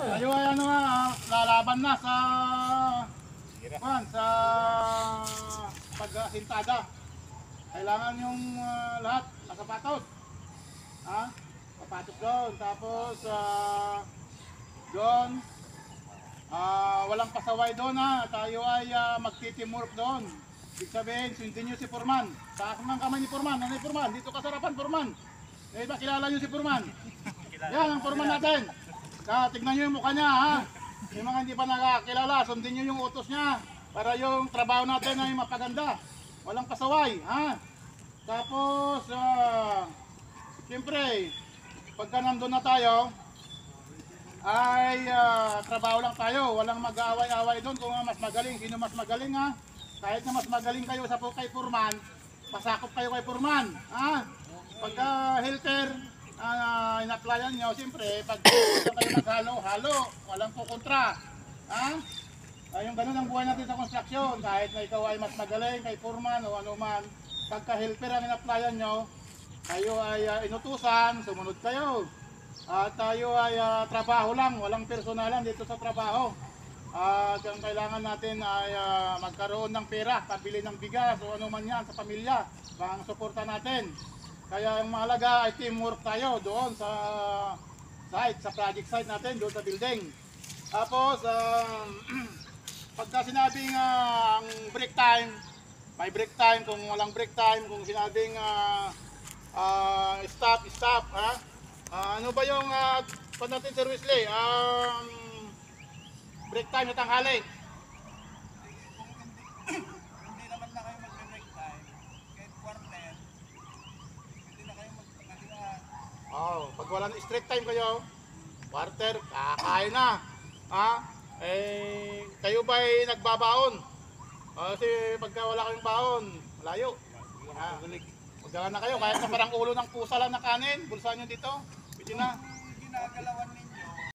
Tayo ay ano nga, lalaban na sa sa pagsintada. Kailangan yung lahat nakapatos. Ha? Papatos doon. Tapos doon walang pasaway doon ha. Tayo ay magtitimurp doon. Ibig sabihin, sundin nyo si Purman. Taas ng kamay ni Purman. Ano yung Purman? Dito kasarapan Purman. Eh ba kilala nyo si Purman? Yan ang Purman natin. Tignan nyo yung mukha niya ha. Yung mga hindi pa nakakilala, sundin nyo yung utos niya. Para yung trabaho natin ay mapaganda. Walang pasaway ha. Tapos siyempre pagka nandun na tayo ay trabaho lang tayo. Walang mag-aaway-aaway doon kung mas magaling. Sino mas magaling ha. Kahit na mas magaling kayo sa kay Purman, pasakop kayo kay Purman ha. Pagka helper in-applyan nyo, siyempre pag kayo maghalo-halo, walang kukontra ha. Yung ganun ang buhay natin sa construction. Kahit na ikaw ay mas magaling kay Purman o ano man, pagka helper ang in-applyan nyo, kayo ay inutusan, sumunod kayo. At tayo ay trabaho lang, walang personalan dito sa trabaho. At ang kailangan natin ay magkaroon ng pera, pabili ng bigas o ano man yan sa pamilya, pang suporta natin. Kaya ang mahalaga ay teamwork tayo doon sa site, sa project site natin, doon sa building. Tapos pagka sinabing ang break time, may break time. Kung walang break time, kung sinabing stop, stop ha? Ano ba yung pag natin Sir Wesley? Break time na tanghali. Hindi naman na kayo mag-break time, kahit quarter, hindi na kayo magpagalian. Pag walang strict time kayo, quarter, kakain na. Ha? Eh, kayo ba'y nagbabaon? Kasi pagka wala kayong baon, malayo. Magdala na kayo, kahit na parang ulo ng pusa lang na kanin, bulsa nyo dito, pwede na. Ginagalawan ninyo